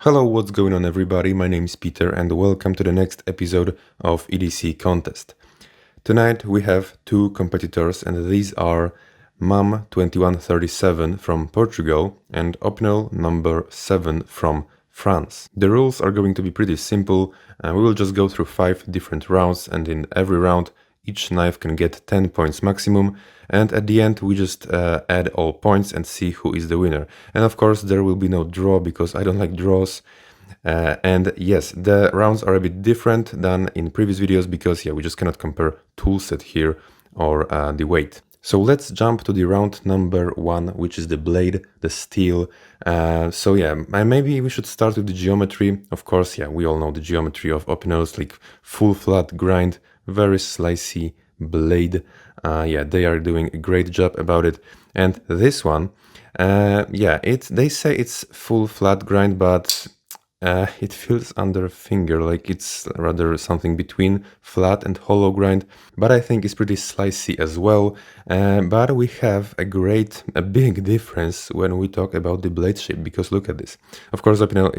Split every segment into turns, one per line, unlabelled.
Hello, what's going on everybody? My name is Peter and welcome to the next episode of EDC contest. Tonight we have two competitors and these are MAM 2137 from Portugal and Opinel number 7 from France. The rules are going to be pretty simple. We will just go through 5 different rounds and in every round each knife can get 10 points maximum, and at the end we just add all points and see who is the winner. And of course there will be no draw because I don't like draws. And yes, the rounds are a bit different than in previous videos because we just cannot compare toolset here or the weight. So let's jump to the round number 1, which is the blade, the steel. Maybe we should start with the geometry. Of course, we all know the geometry of Opinel's, like full flat grind, very slicey blade. They are doing a great job about it. And this one, they say it's full flat grind, but it feels under finger like it's rather something between flat and hollow grind, but I think it's pretty slicey as well. But we have a big difference when we talk about the blade shape, because look at this. Of course, Opinel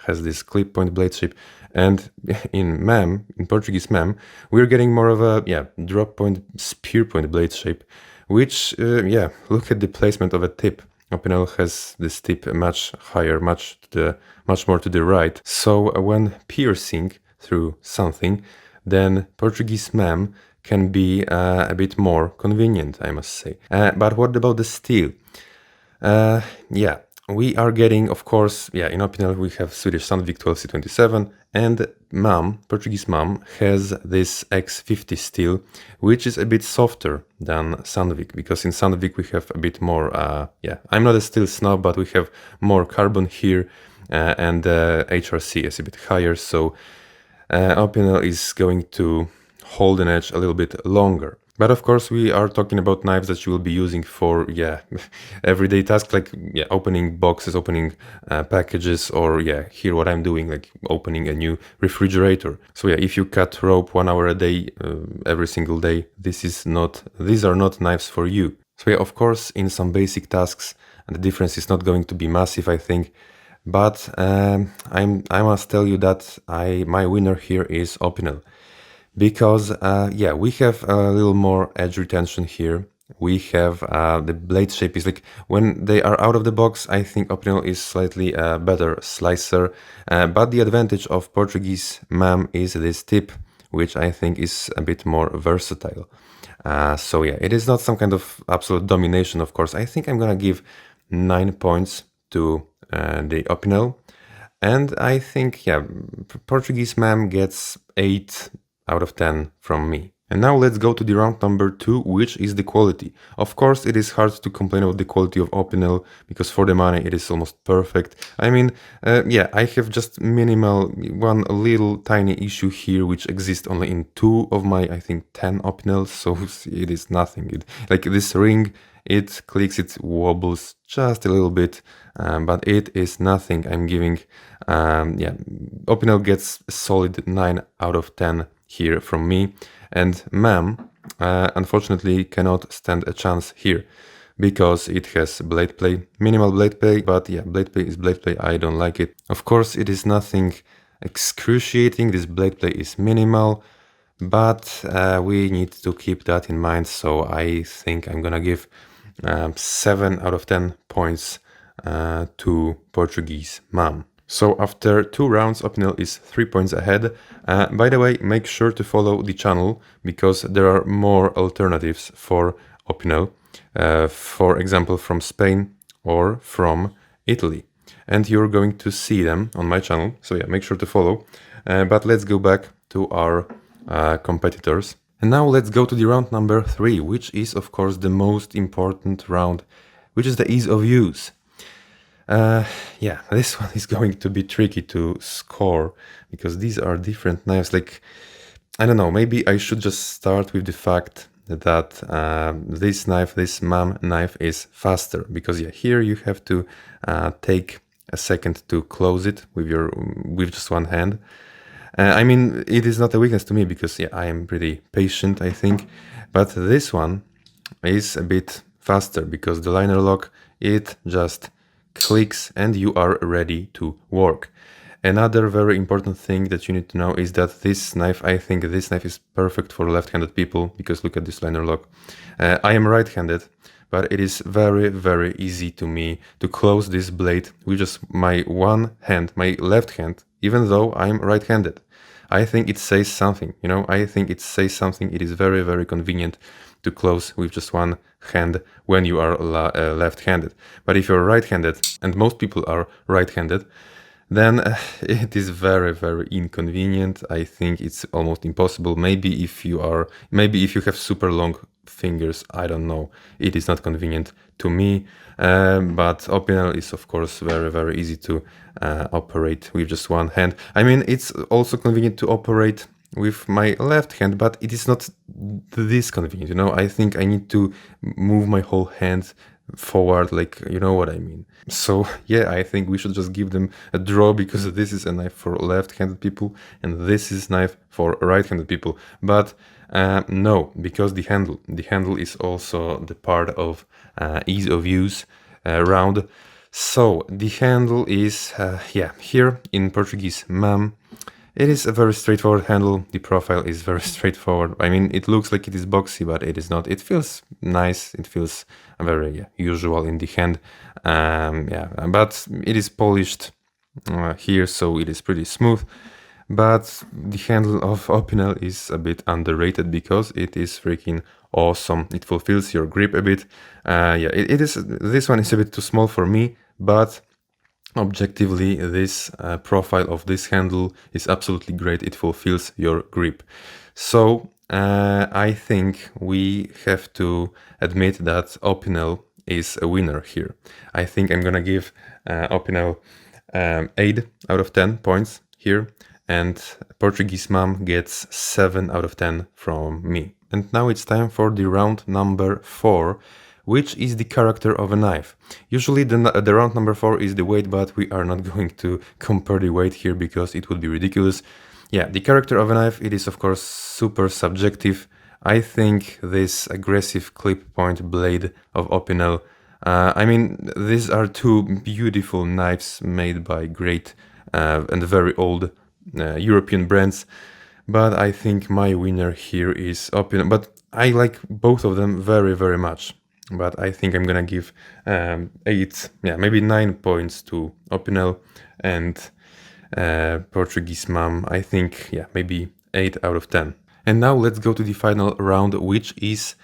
has this clip point blade shape, and in MAM, in Portuguese MAM, we're getting more of a drop point, spear point blade shape, which look at the placement of a tip. Opinel has this tip much higher, much more to the right. So when piercing through something, then Portuguese MAM can be a bit more convenient, I must say. But what about the steel? We are getting, of course, in Opinel we have Swedish Sandvik 12C27, and MAM, Portuguese MAM, has this X50 steel, which is a bit softer than Sandvik, because in Sandvik we have a bit more, I'm not a steel snob, but we have more carbon here, and HRC is a bit higher, so Opinel is going to hold an edge a little bit longer. But of course we are talking about knives that you will be using for everyday tasks, like opening boxes, opening packages, or here what I'm doing, like opening a new refrigerator. So if you cut rope 1 hour a day every single day, these are not knives for you. So of course in some basic tasks the difference is not going to be massive, I think. But I must tell you that my winner here is Opinel. Because we have a little more edge retention here. We have the blade shape is like, when they are out of the box, I think Opinel is slightly better slicer, but the advantage of Portuguese MAM is this tip, which I think is a bit more versatile. It is not some kind of absolute domination, of course. I think I'm gonna give 9 points to the Opinel, and I think Portuguese MAM gets 8 out of 10 from me. And now let's go to the round number 2, which is the quality. Of course, it is hard to complain about the quality of Opinel, because for the money it is almost perfect. I mean, I have just one little tiny issue here, which exists only in 2 of my, I think, 10 Opinels, so it is nothing. Like this ring, it clicks, it wobbles just a little bit, but it is nothing. I'm giving, Opinel gets a solid 9 out of 10 here from me, and MAM unfortunately cannot stand a chance here because it has blade play, minimal blade play, but blade play is blade play. I don't like it. Of course, it is nothing excruciating. This blade play is minimal, but we need to keep that in mind. So I think I'm gonna give 7 out of 10 points to Portuguese MAM. So after 2 rounds, Opinel is 3 points ahead. By the way, make sure to follow the channel because there are more alternatives for Opinel, for example from Spain or from Italy. And you're going to see them on my channel, so make sure to follow. But let's go back to our competitors. And now let's go to the round number 3, which is of course the most important round, which is the ease of use. This one is going to be tricky to score because these are different knives. Like, I don't know, maybe I should just start with the fact that this MAM knife is faster, because here you have to take a second to close it with just one hand. I mean, it is not a weakness to me because I am pretty patient, I think, but this one is a bit faster because the liner lock, it just clicks, and you are ready to work. Another very important thing that you need to know is that this knife, I think this knife is perfect for left-handed people, because look at this liner lock. I am right-handed, but it is very, very easy to me to close this blade with just my one hand, my left hand, even though I'm right-handed. I think it says something, you know, I think it says something. It is very, very convenient to close with just one hand when you are left-handed. But if you're right-handed, and most people are right-handed, then it is very, very inconvenient. I think it's almost impossible. Maybe if you have super long fingers, I don't know. It is not convenient to me, but Opinel is of course very, very easy to operate with just one hand. I mean, it's also convenient to operate with my left hand, but it is not this convenient, you know. I think I need to move my whole hand forward, like, you know what I mean. So yeah, I think we should just give them a draw, because this is a knife for left-handed people and this is knife for right-handed people. But no, because the handle is also the part of ease of use round. So the handle is here in Portuguese MAM. It is a very straightforward handle. The profile is very straightforward. I mean, it looks like it is boxy, but it is not. It feels nice. It feels very usual in the hand. But it is polished here, so it is pretty smooth. But the handle of Opinel is a bit underrated, because it is freaking awesome. It fulfills your grip a bit. This one is a bit too small for me, but objectively, this profile of this handle is absolutely great. It fulfills your grip. So I think we have to admit that Opinel is a winner here. I think I'm gonna give Opinel 8 out of 10 points here, and Portuguese MAM gets 7 out of 10 from me. And now it's time for the round number 4, which is the character of a knife. Usually the round number 4 is the weight, but we are not going to compare the weight here because it would be ridiculous. Yeah, the character of a knife, it is of course super subjective. I think this aggressive clip point blade of Opinel, I mean, these are two beautiful knives made by great and very old European brands, but I think my winner here is Opinel. But I like both of them very, very much. But I think I'm gonna give 8, maybe 9 points to Opinel, and Portuguese MAM, I think, maybe 8 out of 10. And now let's go to the final round, which is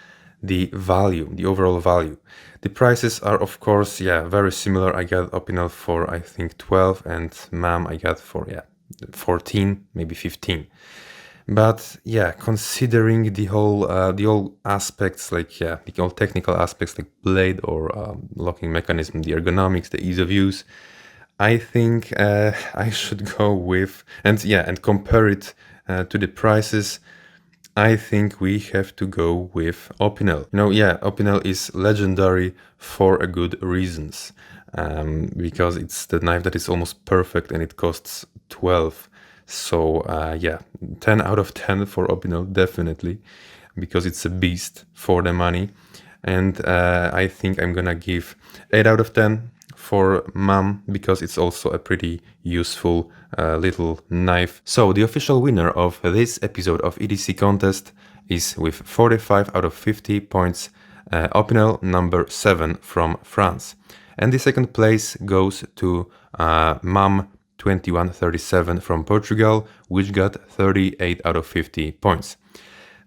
the value, the overall value. The prices are of course, very similar. I got Opinel for, I think, 12, and MAM I got for, 14, maybe 15. But considering the whole aspects, like the all technical aspects, like blade or locking mechanism, the ergonomics, the ease of use, I think I should go with, and compare it to the prices. I think we have to go with Opinel. You know, Opinel is legendary for a good reasons, because it's the knife that is almost perfect and it costs 12. So 10 out of 10 for Opinel, definitely, because it's a beast for the money. And I think I'm gonna give 8 out of 10 for MAM, because it's also a pretty useful little knife. So the official winner of this episode of EDC contest is with 45 out of 50 points, Opinel number 7 from France. And the second place goes to MAM 2137 from Portugal, which got 38 out of 50 points.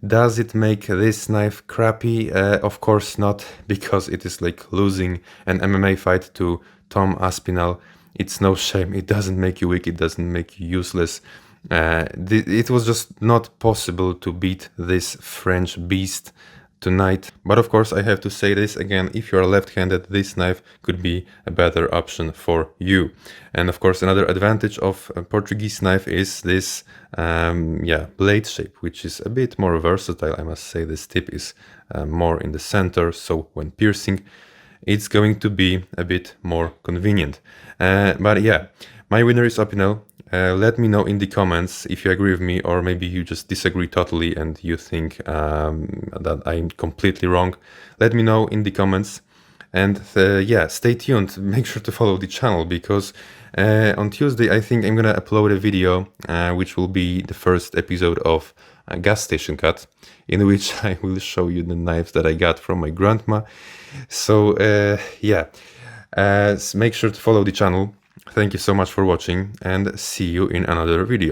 Does it make this knife crappy? Of course not, because it is like losing an MMA fight to Tom Aspinall. It's no shame. It doesn't make you weak. It doesn't make you useless. It was just not possible to beat this French beast tonight. But of course, I have to say this again, if you are left-handed, this knife could be a better option for you. And of course, another advantage of a Portuguese knife is this blade shape, which is a bit more versatile. I must say this tip is more in the center, so when piercing, it's going to be a bit more convenient. But my winner is Opinel. Let me know in the comments if you agree with me, or maybe you just disagree totally and you think that I'm completely wrong. Let me know in the comments. And yeah, stay tuned. Make sure to follow the channel, because on Tuesday I think I'm gonna upload a video which will be the first episode of a gas station cut, in which I will show you the knives that I got from my grandma. So yeah, make sure to follow the channel. Thank you so much for watching, and see you in another video.